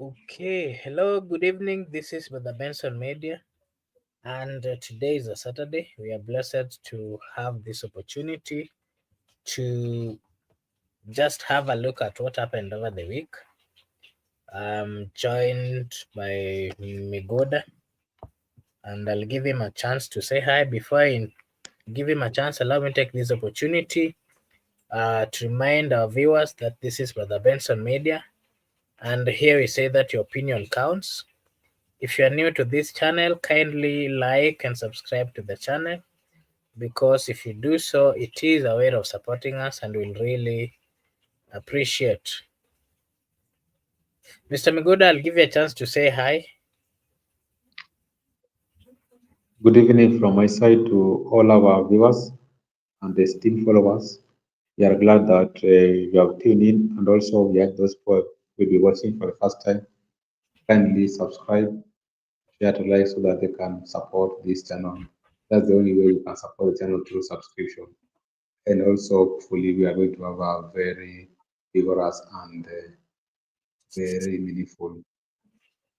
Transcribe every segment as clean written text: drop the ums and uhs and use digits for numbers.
Okay, hello, good evening. This is Brother Benson Media, and today is a Saturday. We are blessed to have this opportunity to just have a look at what happened over the week. I'm joined by Migoda, and I'll give him a chance to say hi. Before I give him a chance, allow me to take this opportunity to remind our viewers that this is Brother Benson Media, and here we say that your opinion counts. If you are new to this channel, kindly like and subscribe to the channel because if you do so, it is a way of supporting us and we'll really appreciate. Mr. Miguda, I'll give you a chance to say hi. Good evening from my side to all our viewers and esteemed followers. We are glad that you have tuned in, and also we have those who will be watching for the first time. Kindly subscribe, share, to like so that they can support this channel. That's the only way you can support the channel through subscription. And also, hopefully, we are going to have a very vigorous and very meaningful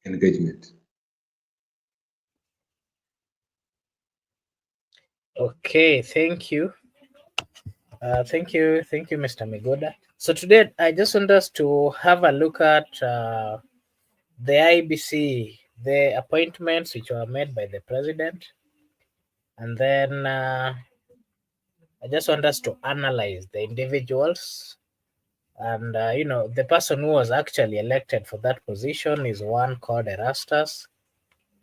engagement. Okay, thank you. Thank you, Mr. Miguda. So today, I just want us to have a look at the IEBC, the appointments which were made by the president, and then I just want us to analyze the individuals. And the person who was actually elected for that position is one called Erastus.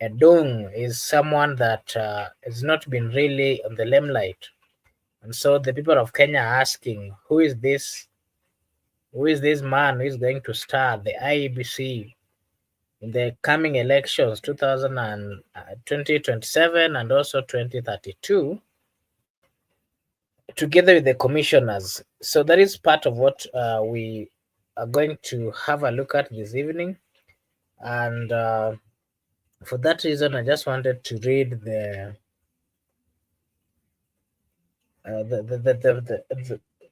Edung is someone that has not been really on the limelight, and so the people of Kenya are asking, who is this? Who is this man who is going to start the IEBC in the coming elections 2027 and also 2032? Together with the commissioners. So that is part of what we are going to have a look at this evening. And for that reason, I just wanted to read the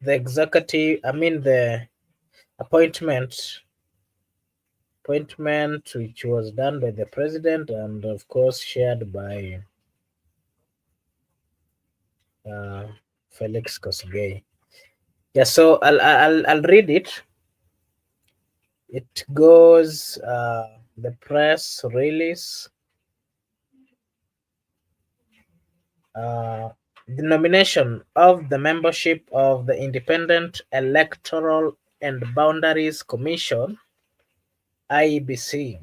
executive, I mean the appointment which was done by the president and of course shared by uh, Felix Kosgei. Yeah, so I'll read it. It goes the press release. The nomination of the membership of the Independent Electoral and Boundaries Commission, IEBC.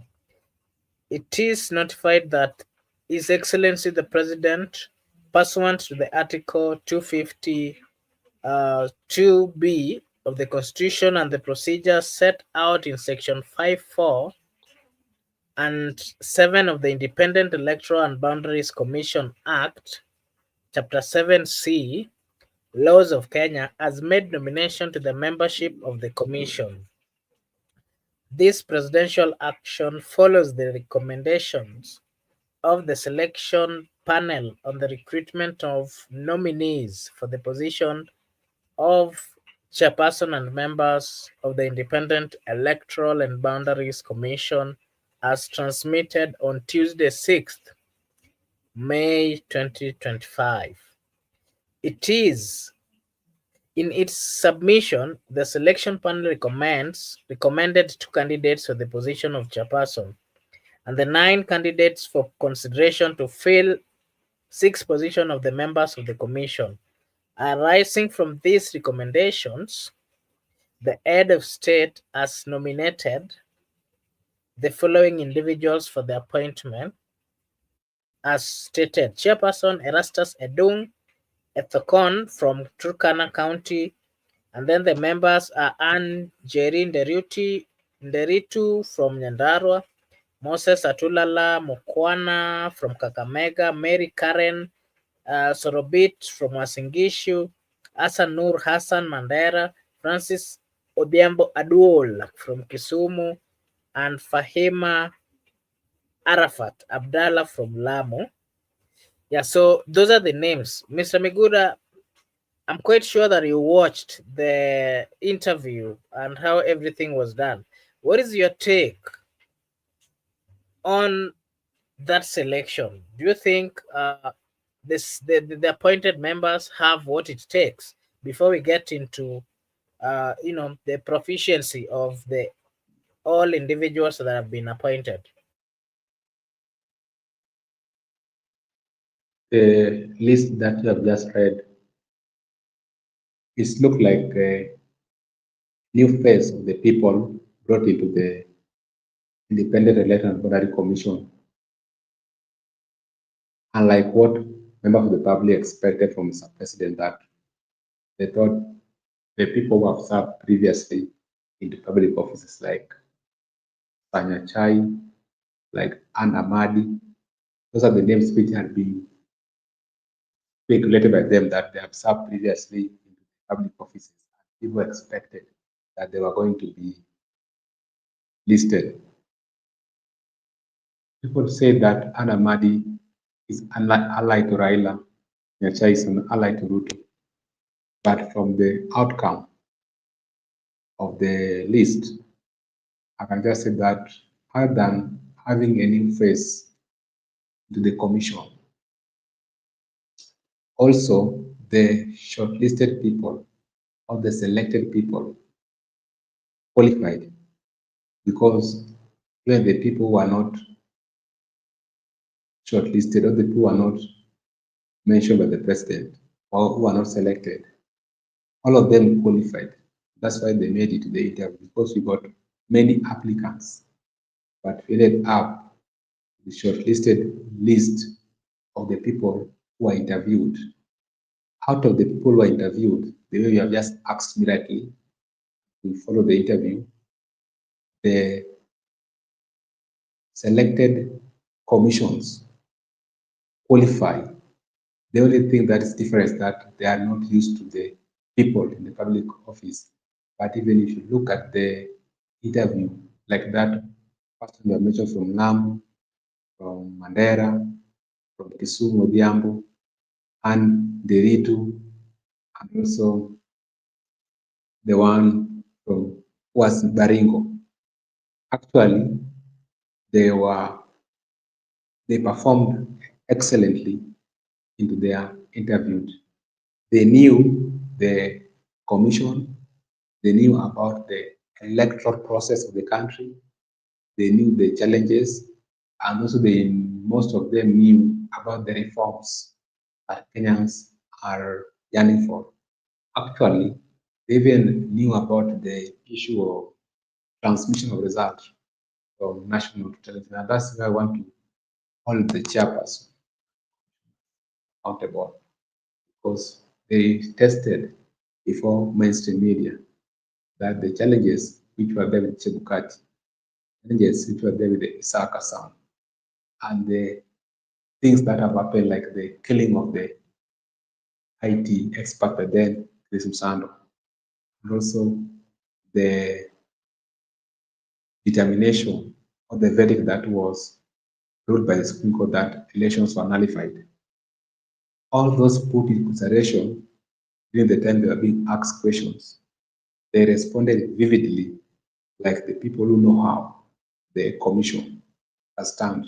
It is notified that His Excellency the President, pursuant to the Article 250 2B of the Constitution and the procedures set out in Section 5.4 and 7 of the Independent Electoral and Boundaries Commission Act, Chapter 7C, Laws of Kenya, has made nomination to the membership of the Commission. This presidential action follows the recommendations of the selection panel on the recruitment of nominees for the position of chairperson and members of the Independent Electoral and Boundaries Commission as transmitted on Tuesday 6th May 2025. It is in its submission, the selection panel recommended 2 candidates for the position of chairperson and the 9 candidates for consideration to fill 6 positions of the members of the commission. Arising from these recommendations, the head of state has nominated the following individuals for the appointment as stated: Chairperson Erastus Edung Ethokon from Turkana County, and then the members are Ann Jerry Nderitu from Nyandarua, Moses Atulala Mukwana from Kakamega, Mary Karen Sorobit from Wasingishu, Hassan Nur Hassan Mandera, Francis Odhiambo Aduol from Kisumu, and Fahima Arafat Abdallah from Lamu. Yeah, so those are the names. Mr. Migura, I'm quite sure that you watched the interview and how everything was done. What is your take on that selection, do you think the appointed members have what it takes before we get into the proficiency of the all individuals that have been appointed? The list that you have just read is look like a new face of the people brought into the Independent Election and Boundary Commission, unlike what members of the public expected from Mr. President, that they thought the people who have served previously into public offices like Sanya Chai, like Anna Madi, those are the names which had been speculated by them that they have served previously in public offices. People expected that they were going to be listed. People say that Anna Madi is an ally to Raila, Nyacha is an ally to Ruto. But from the outcome of the list, I can just say that other than having a new face to the commission, also the shortlisted people or the selected people qualified, because when the people who are not shortlisted or the people who are not mentioned by the president or who are not selected, all of them qualified. That's why they made it to the interview, because we got many applicants, but we ended up the shortlisted list of the people who are interviewed. Out of the people who are interviewed, the way you have just asked me rightly, we follow the interview, the selected commissions qualify. The only thing that is different is that they are not used to the people in the public office. But even if you look at the interview, like that person you mentioned from Lamu, from Mandera, from Kisumu, Odhiambo, and Deritu, and also the one from was Baringo. Actually, they were they performed excellently into their interview. They knew the commission, they knew about the electoral process of the country, they knew the challenges, and also most of them knew about the reforms that Kenyans are yearning for. Actually, they even knew about the issue of transmission of results from national to television. And that's why I want to hold the chairperson accountable, because they tested before mainstream media that the challenges which were there with Chebukati, challenges which were there with the Isaka Sound, and the things that have happened, like the killing of the IT expert by then, Chris Msando, and also the determination of the verdict that was ruled by the Supreme Court that elections were nullified. All those put in consideration during the time they were being asked questions. They responded vividly, like the people who know how the commission understand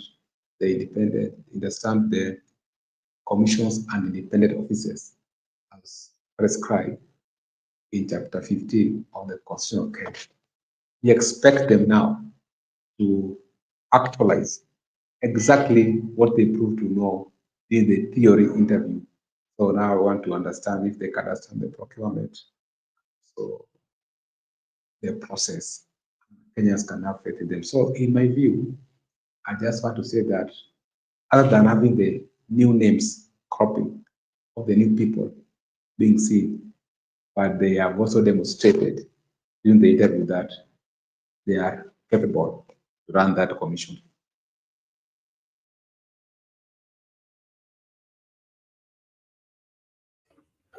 the independent, understand the commissions and independent officers as prescribed in Chapter 15 of the Constitutional Code. We expect them now to actualize exactly what they proved to know in the theory interview. So now I want to understand if they can understand the procurement. So the process, Kenyans can have faith in them. So in my view, I just want to say that other than having the new names cropping of the new people being seen, but they have also demonstrated during the interview that they are capable to run that commission.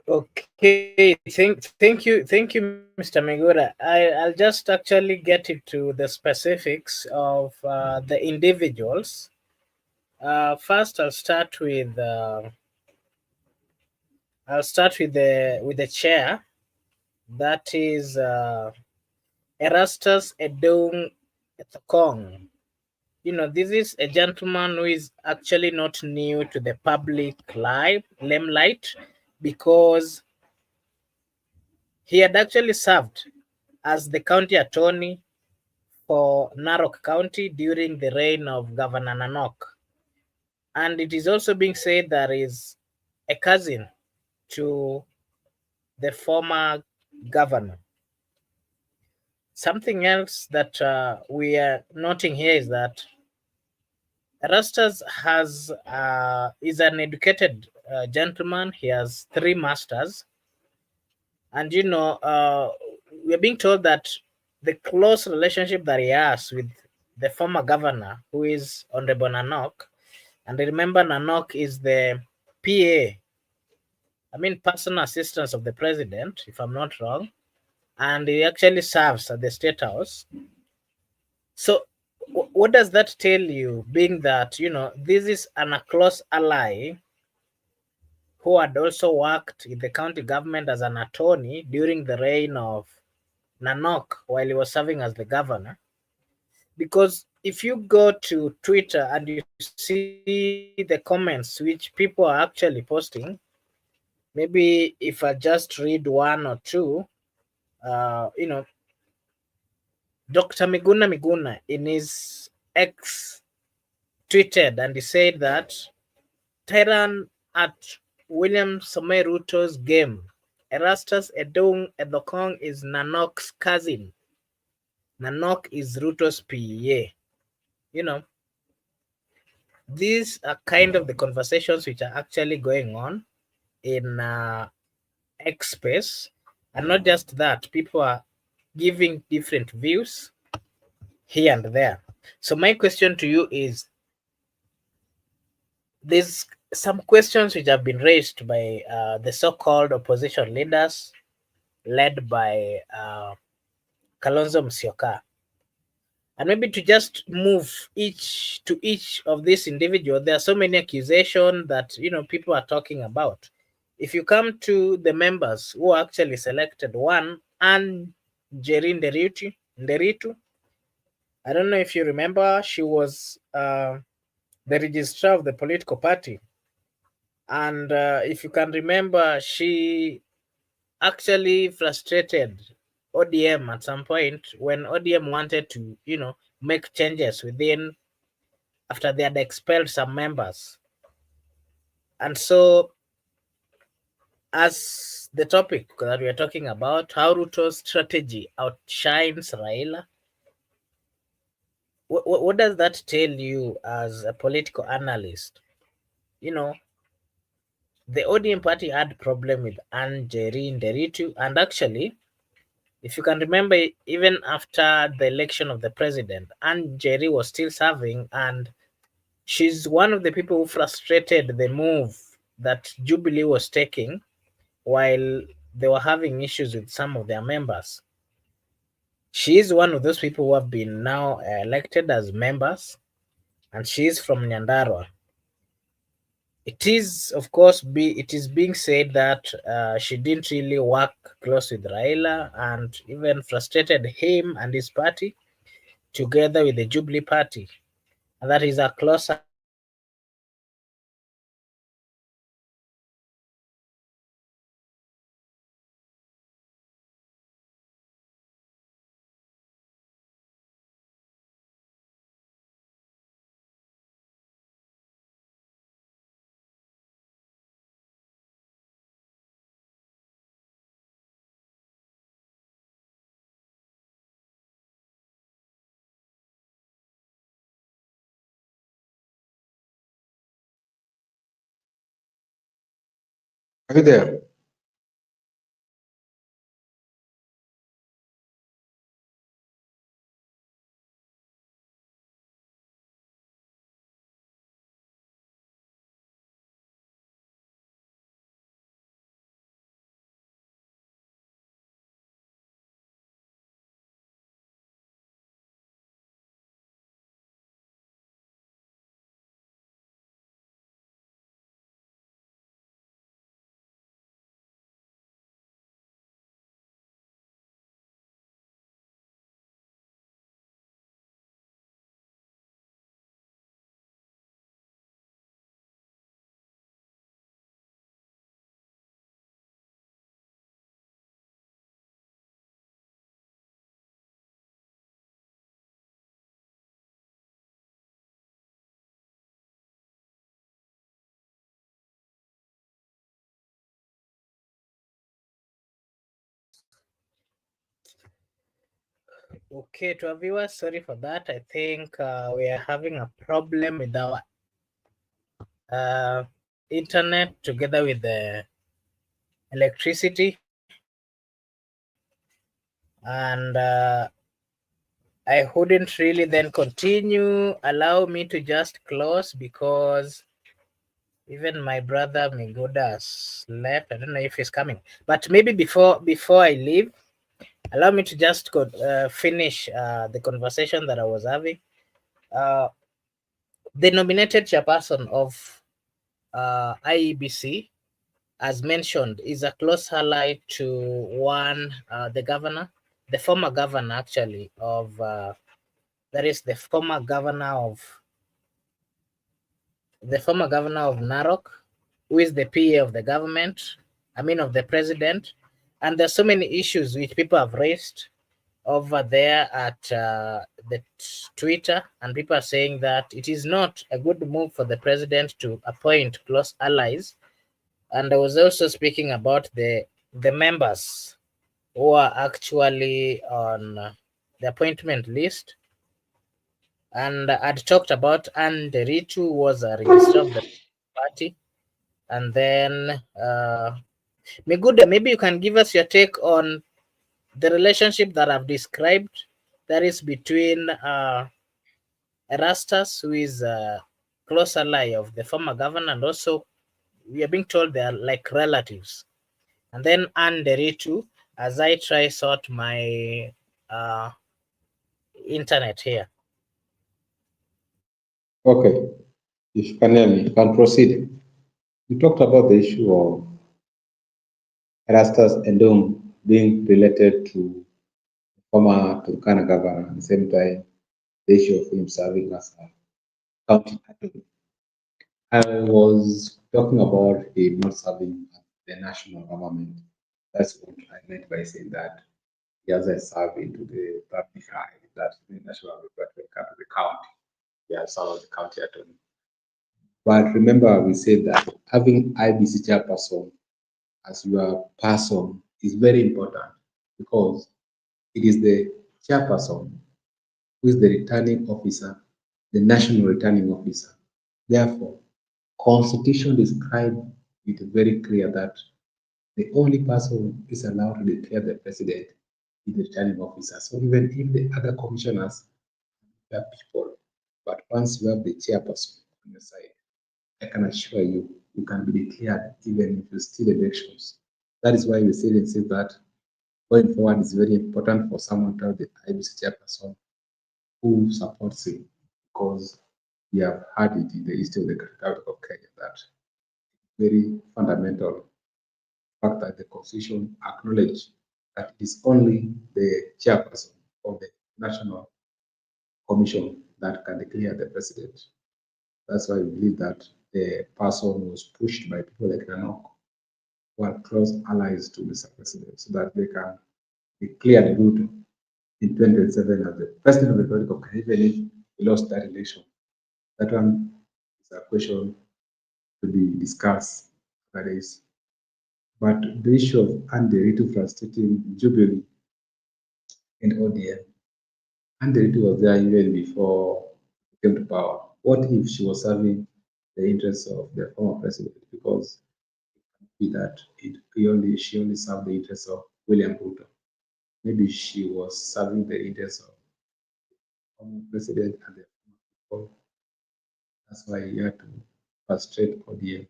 Okay, thank you, Mr. Megura. I'll just actually get into the specifics of the individuals. First, I'll start with the chair. That is Erastus Edung Ethekong. this is a gentleman who is actually not new to the public limelight, because he had actually served as the county attorney for Narok County during the reign of Governor Nanok. And it is also being said that is a cousin to the former governor. Something else that we are noting here is that Erastus is an educated gentleman. He has 3 masters, and we're being told that the close relationship that he has with the former governor, who is Honorable Nanok, and remember Nanok is the PA, I mean personal assistant of the president, if I'm not wrong, and he actually serves at the State House. So, what does that tell you? Being that this is a close ally who had also worked in the county government as an attorney during the reign of Nanok while he was serving as the governor. Because if you go to Twitter and you see the comments which people are actually posting, maybe if I just read one or two, Dr. Miguna in his X tweeted and he said that Tyran at William Somei Ruto's game, Erastus Edokong is Nanok's cousin. Nanok is Ruto's PA. You know, these are kind of the conversations which are actually going on in X space, and not just that, people are giving different views here and there. So my question to you is: there's some questions which have been raised by the so-called opposition leaders, led by Kalonzo Musyoka, and maybe to just move each of these individuals. There are so many accusations that people are talking about. If you come to the members who actually selected, one, and Jerin Nderitu, I don't know if you remember, she was the registrar of the political party. And if you can remember, she actually frustrated ODM at some point when ODM wanted to, make changes within after they had expelled some members. And so, as the topic that we are talking about, how Ruto's strategy outshines Raila, what does that tell you as a political analyst? You know, the ODM party had problem with Anjeri Nderitu, and actually, if you can remember, even after the election of the president, Anjeri was still serving, and she's one of the people who frustrated the move that Jubilee was taking while they were having issues with some of their members. She is one of those people who have been now elected as members, and she is from Nyandarua. It is, of course, it is being said that she didn't really work close with Raila and even frustrated him and his party together with the Jubilee Party, and that is a close ally of Raila. Are you there? Okay, to our viewers, sorry for that. I think we are having a problem with our uh, internet together with the electricity, and I wouldn't really then continue. Allow me to just close because even my brother Miguda has left. I don't know if he's coming, but maybe before I leave, allow me to just finish the conversation that I was having. Uh, the nominated chairperson of IEBC, as mentioned, is a close ally to the governor, the former governor actually of that is the former governor of Narok, who is the PA of the government, I mean of the president, and there's so many issues which people have raised over there at the Twitter, and people are saying that it is not a good move for the president to appoint close allies. And I was also speaking about the members who are actually on the appointment list, and I'd talked about Anne Deritu, who was a registrar of the party, and then Miguda, maybe you can give us your take on the relationship that I've described, that is between Erastus, who is a close ally of the former governor, and also we are being told they are like relatives. And then Anne Deritu, as I try sort my uh, internet here. Okay, if you can hear me, you can proceed. You talked about the issue of Erastus Endong being related to former Turkana governor, at the same time, the issue of him serving as a county attorney. I was talking about him not serving the national government. That's what I meant by saying that he hasn't served into the public eye, that the national government when it comes to the county. He has served as the county attorney. But remember, we said that having IBC chairperson as your person is very important because it is the chairperson who is the returning officer, the national returning officer. Therefore, Constitution describes it very clear that the only person who is allowed to declare the president is the returning officer. So even if the other commissioners are people, but once you have the chairperson on your side, I can assure you, you can be declared even if you steal elections. That is why we say that going forward is very important for someone to have the IBC chairperson who supports him because we have had it in the history of the Republic of Kenya that very fundamental fact that the Constitution acknowledges that it is only the chairperson of the National Commission that can declare the president. That's why we believe that the person was pushed by people like Nanok, who are close allies to Mr. President, so that they can declare the Ruto in 2027 as the president of the Republic of Kenya, even if he lost that election. That one is a question to be discussed. That is, but the issue of Andy frustrating Jubilee and ODM, Andy was there even before he came to power. What if she was serving the interests of the former president? Because be that she only served the interests of William Ruto. Maybe she was serving the interests of the former president and the former people. That's why he had to frustrate ODM.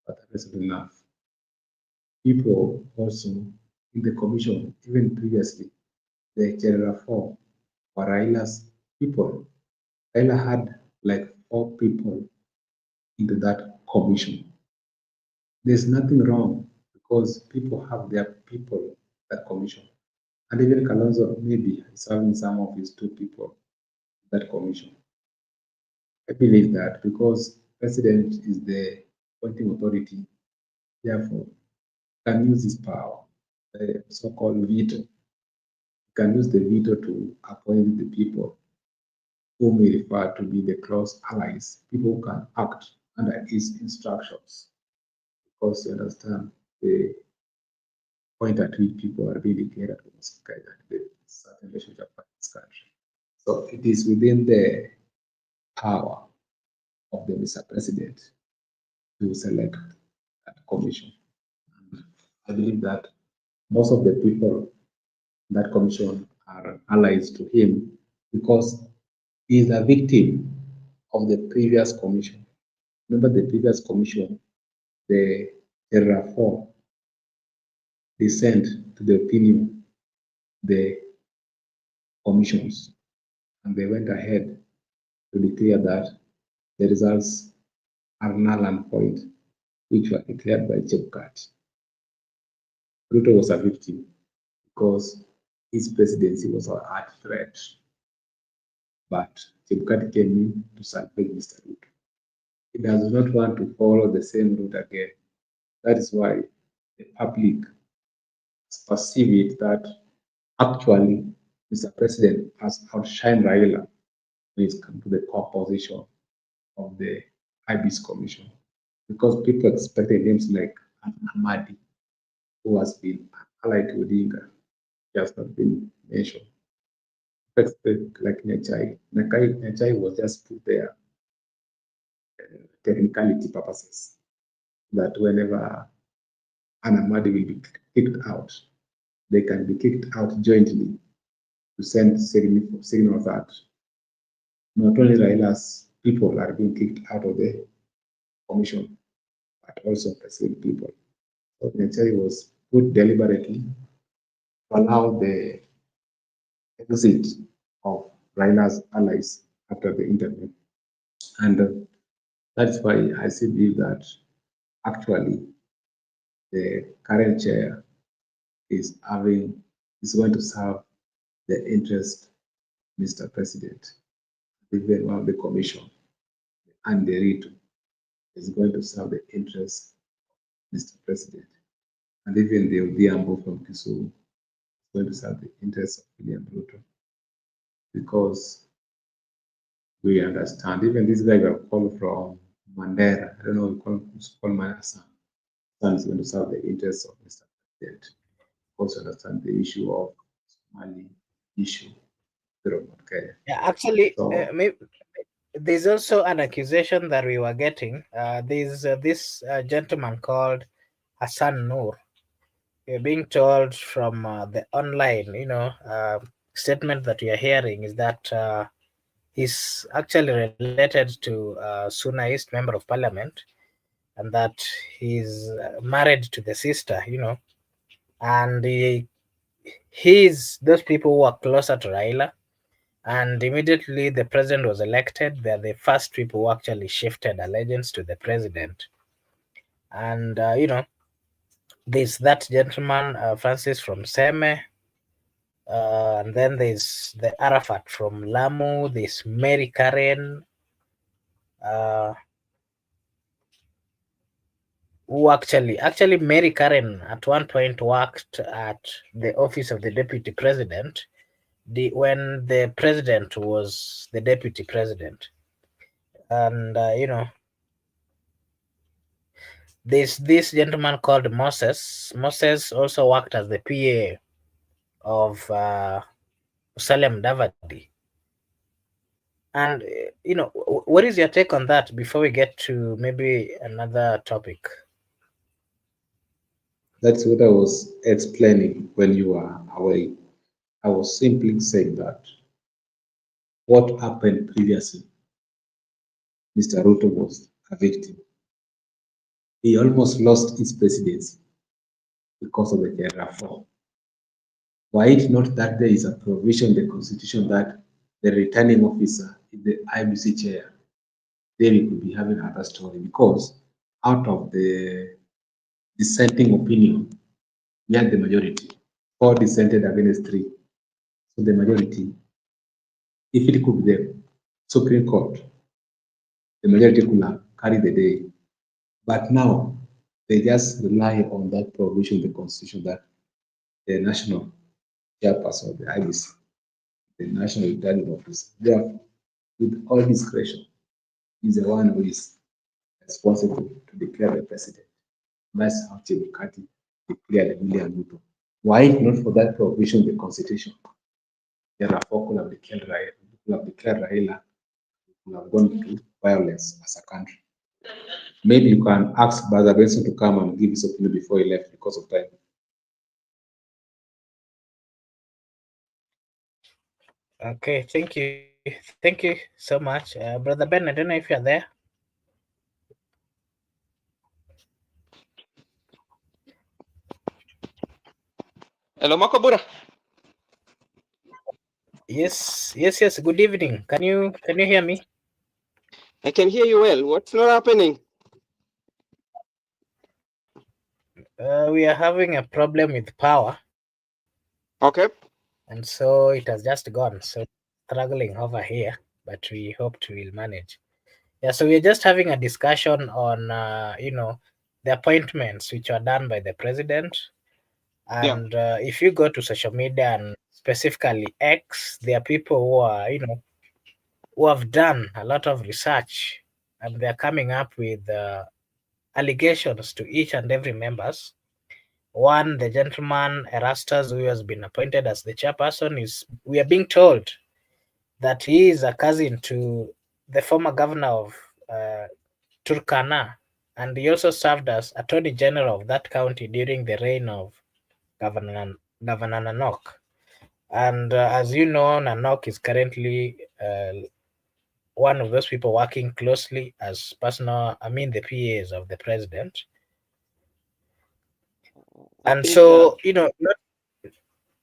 But that is not enough. People also in the commission, even previously, the General 4 for Raila's people. Raila had like 4 people into that commission. There's nothing wrong because people have their people that commission. And even Kalonzo maybe is having some of his 2 people that commission. I believe that because president is the appointing authority, therefore can use his power, the so-called veto. He can use the veto to appoint the people who may refer to be the close allies, people who can act under his instructions. Because you understand the point at which people are being declared as certain relationship with this country. So it is within the power of the Mr. President to select that commission. And I believe that most of the people in that commission are allies to him because he is a victim of the previous commission. Remember the previous commission, the Terra 4, they sent to the opinion the commissions and they went ahead to declare that the results are null and void, which were declared by Chebukati. Ruto was a victim because his presidency was at threat, but Chebukati came in to salvage Mr. Ruto. He does not want to follow the same route again. That is why the public perceive it that actually Mr. President has outshined Raila when it comes to the composition of the IEBC commission because people expected names like Amadi, who has been allied to Odinga. He has not been mentioned. Expect like Nyachai was just put there technicality purposes that whenever an Amadi will be kicked out, they can be kicked out jointly to send signal that not only Raila's people are being kicked out of the commission, but also President people. So Nyachai was put deliberately to allow the exit of Raila's allies after the interview. And that's why I still believe that actually the current chair is going to serve the interest of Mr. President. Even one of the commission and the Ruto is going to serve the interest of Mr. President. And even the Odhiambo from Kisumu is going to serve the interest of William Ruto because we understand. Even this guy we have called from Mandera, I don't know, we call my son. Son is going to serve the interests of Mr. President. Also understand the issue of Somali issue, Kenya. Yeah, actually, So there's also an accusation that we were getting. There's this gentleman called Hassan Noor. We're being told from the online, statement that we are hearing is that he's actually related to Suna East Member of Parliament, and that he's married to the sister, and he's those people who are closer to Raila. And immediately the president was elected, they're the first people who actually shifted allegiance to the president. And there's that gentleman Francis from Seme, and then there's the Arafat from Lamu. There's Mary Karen, uh, who actually Mary Karen at one point worked at the office of the deputy president. When the president was the deputy president, and there's this gentleman called Moses. Moses also worked as the PA of Salem Davadi. And what is your take on that before we get to maybe another topic? that's what I was explaining when you were away. I was simply saying that what happened previously, Mr. Ruto was a victim. He almost lost his presidency because of the Terra 4. Why it not that there is a provision in the constitution that the returning officer is the IEBC chair, then we could be having another story because out of the dissenting opinion, we had the majority. 4 dissented against 3. So the majority, if it could be the Supreme Court, the majority could have carried the day. But now they just rely on that provision in the constitution that the national chairperson of the IEBC, the national returning officer, therefore, with all discretion, is the one who is responsible to declare the president. That's how Chebukati declared William Ruto. Why not for that provision in the constitution? there are folk who have declared Raila, who have gone to violence as a country. Maybe you can ask Brother Benson to come and give his opinion before he left because of time. Okay, thank you. Thank you so much. Brother Ben, I don't know if you're there. Hello, Makobura. Yes. Good evening. Can you hear me? I can hear you well. What's not happening? We are having a problem with power, Okay. and so it has just gone. So struggling over here, but we hope we will manage. Yeah. So we're just having a discussion on the appointments which were done by the president. Yeah. And if you go to social media and specifically X, there are people who are who have done a lot of research, and they're coming up with allegations to each and every members. One, the gentleman Erastus, who has been appointed as the chairperson, is we are being told that he is a cousin to the former governor of uh, Turkana, and he also served as attorney general of that county during the reign of Governor Nanok. And as you know, Nanok is currently one of those people working closely as the PAs of the president. I And think so,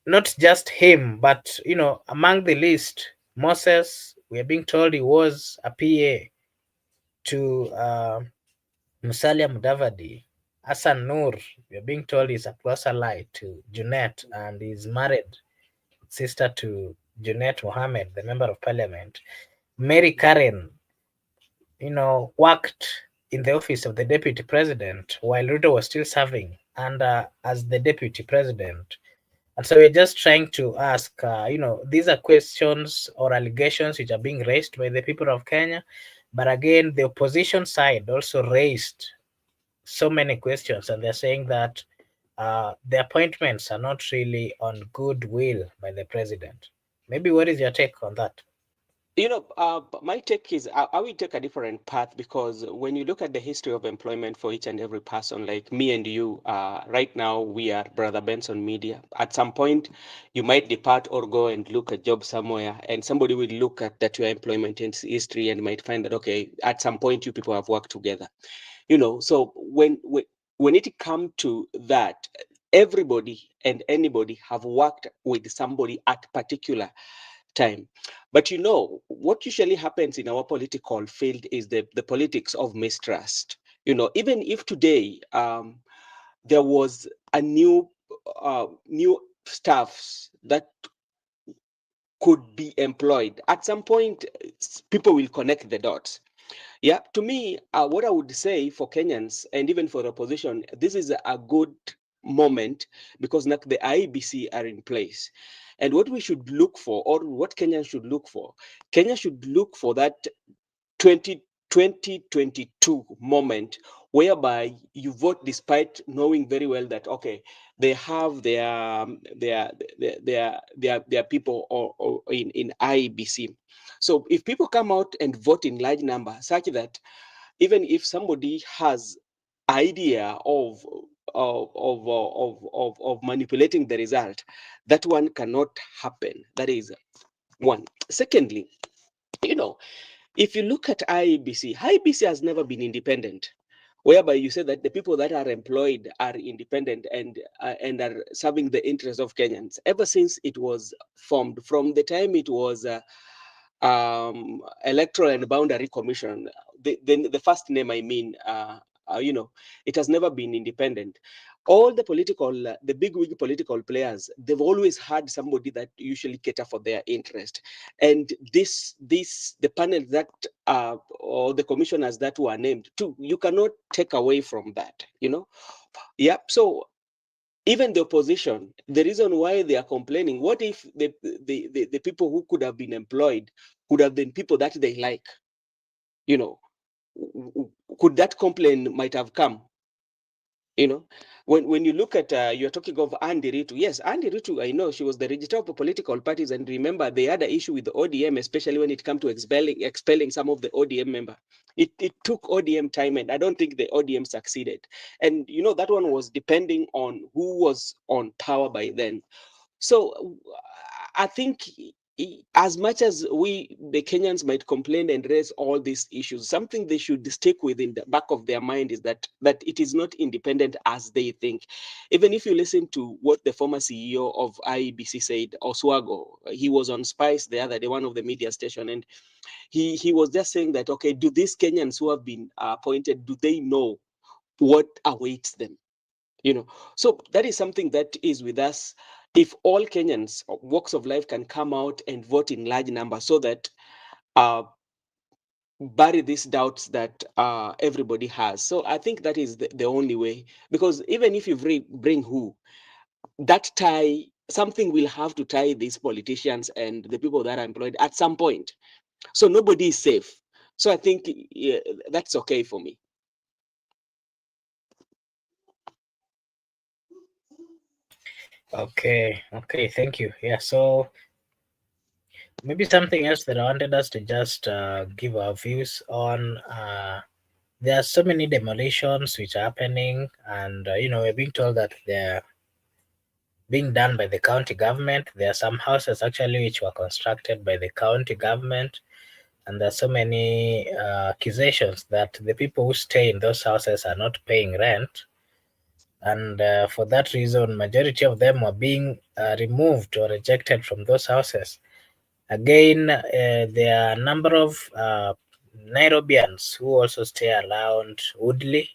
not just him, but among the list, Moses, we are being told he was a PA to Musalia Mudavadi. Hassan Noor, we are being told he's a close ally to Junet, and he's married sister to Junet Mohammed, the member of parliament. Mary Karen, worked in the office of the deputy president while Ruto was still serving under as the deputy president. And so we're just trying to ask, these are questions or allegations which are being raised by the people of Kenya. But again, the opposition side also raised so many questions, and they're saying that the appointments are not really on goodwill by the president. Maybe what is your take on that? My take is I will take a different path because when you look at the history of employment for each and every person, like me and you, right now we are Brother Benson Media. At some point, you might depart or go and look a job somewhere, and somebody will look at that your employment history and might find that okay, at some point you people have worked together. So when it come to that, everybody and anybody have worked with somebody at particular time. But what usually happens in our political field is the politics of mistrust. Even if today there was a new staffs that could be employed, at some point people will connect the dots. Yeah, to me, what I would say for Kenyans and even for the opposition, this is a good moment because now the IEBC are in place. And what we should look for, or what Kenya should look for, Kenya should look for that 2022 moment whereby you vote despite knowing very well that okay, they have their people or in IEBC. So if people come out and vote in large number, such that even if somebody has idea of manipulating the result, that one cannot happen. That is one. Secondly, if you look at IEBC has never been independent, whereby you say that the people that are employed are independent and are serving the interests of Kenyans. Ever since it was formed, from the time it was Electoral and Boundary Commission, the first name I mean, it has never been independent. All the big political players, they've always had somebody that usually cater for their interest. And the panel that or the commissioners that were named too, you cannot take away from that, Yeah. So even the opposition, the reason why they are complaining, what if the people who could have been employed could have been people that they like? Could that complaint might have come? You know, when you look at you're talking of Andy Ritu. Yes, Andy Ritu, I know she was the register of the political parties, and remember they had an issue with the ODM, especially when it came to expelling some of the ODM member. It took ODM time, and I don't think the ODM succeeded. And you know that one was depending on who was on power by then. So I think as much as we, the Kenyans, might complain and raise all these issues, something they should stick with in the back of their mind is that it is not independent as they think. Even if you listen to what the former CEO of IEBC said, Oswago, he was on Spice the other day, one of the media station, and he was just saying that, okay, do these Kenyans who have been appointed, do they know what awaits them? You know, so that is something that is with us. If all Kenyans walks of life can come out and vote in large numbers, so that uh, bury these doubts that everybody has. So I think that is the only way, because even if you bring who, that tie, something will have to tie these politicians and the people that are employed at some point. So nobody is safe. So I think yeah, that's okay for me. Okay, thank you. Yeah, so maybe something else that I wanted us to just give our views on. There are so many demolitions which are happening, and we're being told that they're being done by the county government. There are some houses actually which were constructed by the county government, and there are so many accusations that the people who stay in those houses are not paying rent, and for that reason, majority of them are being removed or ejected from those houses. Again, there are a number of Nairobians who also stay around Woodley,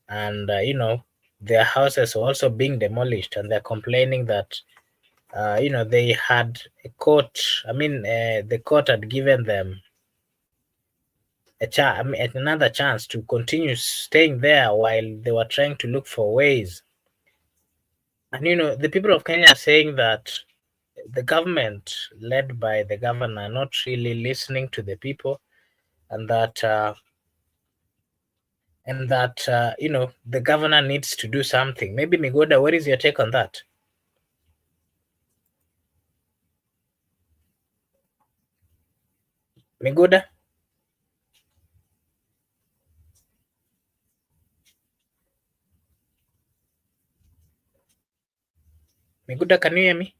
and their houses are also being demolished, and they're complaining that they had a court. I mean, the court had given them I mean, another chance to continue staying there while they were trying to look for ways. And the people of Kenya are saying that the government, led by the governor, are not really listening to the people, and that the governor needs to do something. Maybe Migoda, what is your take on that? Migoda, Miguda, can you hear me?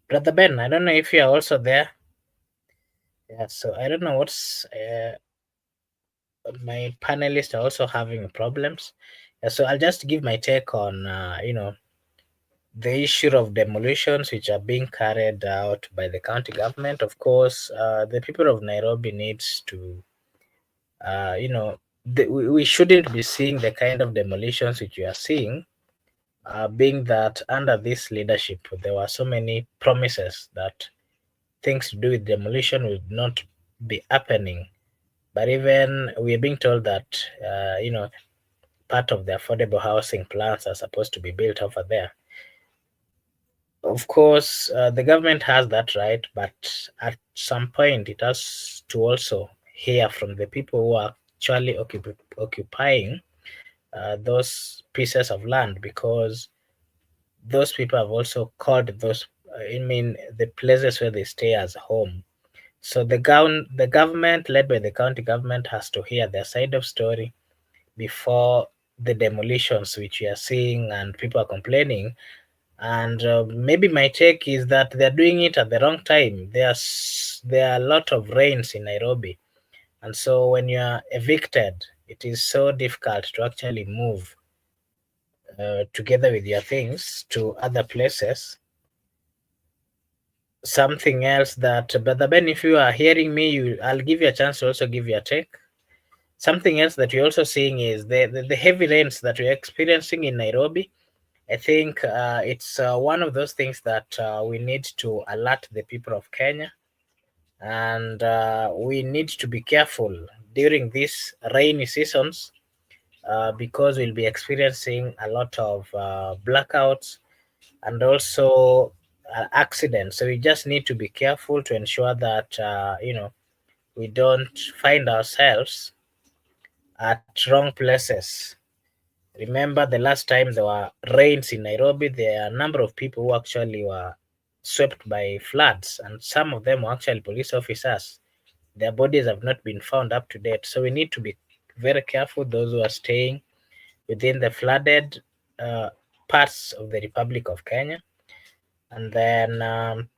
Brother Ben, I don't know if you are also there. Yeah, so I don't know what's my panelists are also having problems. Yeah, so I'll just give my take on the issue of demolitions which are being carried out by the county government. Of course, the people of Nairobi needs to we shouldn't be seeing the kind of demolitions which we are seeing, being that under this leadership there were so many promises that things to do with demolition would not be happening. But even we are being told that part of the affordable housing plans are supposed to be built over there. Of course, the government has that right, but at some point it has to also hear from the people who are actually occupying those pieces of land, because those people have also called those, I mean, the places where they stay as home. So the government, led by the county government, has to hear their side of story before the demolitions which we are seeing and people are complaining. And maybe my take is that they're doing it at the wrong time. There are a lot of rains in Nairobi, and so when you are evicted, it is so difficult to actually move together with your things to other places. Something else that, Brother Ben, if you are hearing me, I'll give you a chance to also give your take. Something else that we're also seeing is the heavy rains that we're experiencing in Nairobi. I think it's one of those things that we need to alert the people of Kenya, and we need to be careful during these rainy seasons, because we'll be experiencing a lot of blackouts and also accidents. So we just need to be careful to ensure that we don't find ourselves at wrong places. Remember the last time there were rains in Nairobi, there are a number of people who actually were swept by floods, and some of them were actually police officers. Their bodies have not been found up to date. So we need to be very careful, those who are staying within the flooded uh, parts of the Republic of Kenya. And then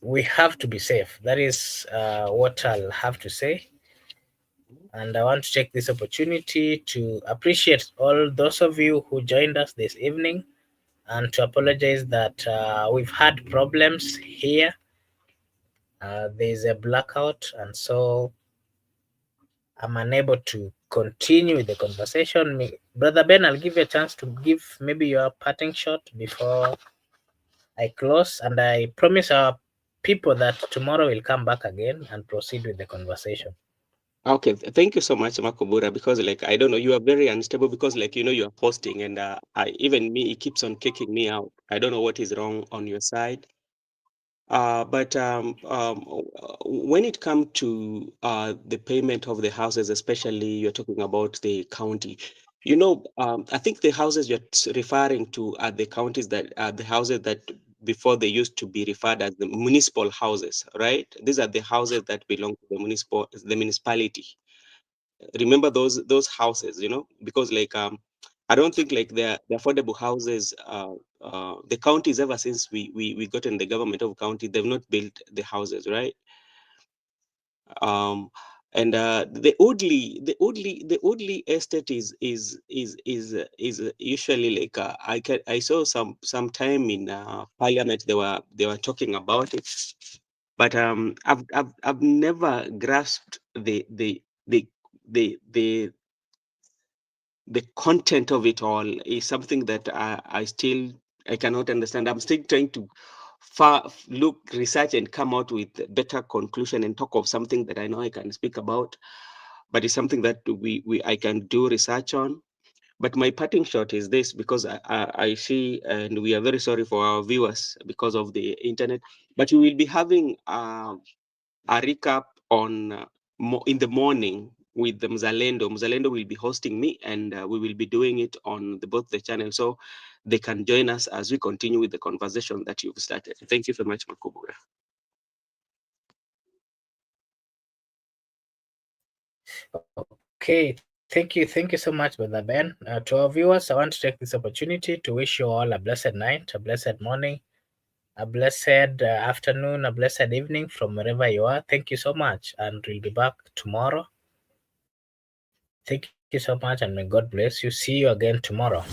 we have to be safe. That is what I'll have to say. And I want to take this opportunity to appreciate all those of you who joined us this evening and to apologize that we've had problems here. There's a blackout, and so I'm unable to continue with the conversation. Brother Ben, I'll give you a chance to give maybe your parting shot before I close, and I promise our people that tomorrow we'll come back again and proceed with the conversation. Okay, thank you so much, Makobura, because like I don't know, you are very unstable because like you are posting and I even me it keeps on kicking me out. I don't know what is wrong on your side. But when it comes to the payment of the houses, especially you're talking about the county, I think the houses you're referring to are the counties that are the houses that before they used to be referred as the municipal houses, right? These are the houses that belong to the municipality. Remember those houses, because like I don't think like the affordable houses the counties ever since we got in the government of county, they've not built the houses, right? um and the Oodley estate is usually like I saw some time in parliament they were talking about it, but I've never grasped the the content of it all is something that I cannot understand. I'm still trying to look, research, and come out with better conclusion and talk of something that I know I can speak about, but it's something that I can do research on. But my parting shot is this, because I see, and we are very sorry for our viewers because of the internet, but we will be having a recap on in the morning with the Mzalendo. Mzalendo will be hosting me, and we will be doing it on both the channel, so they can join us as we continue with the conversation that you've started. Thank you very much, Makubura. Okay, thank you so much, Brother Ben. To our viewers, I want to take this opportunity to wish you all a blessed night, a blessed morning, a blessed afternoon, a blessed evening from wherever you are. Thank you so much, and we'll be back tomorrow. Thank you so much, and may God bless you. See you again tomorrow.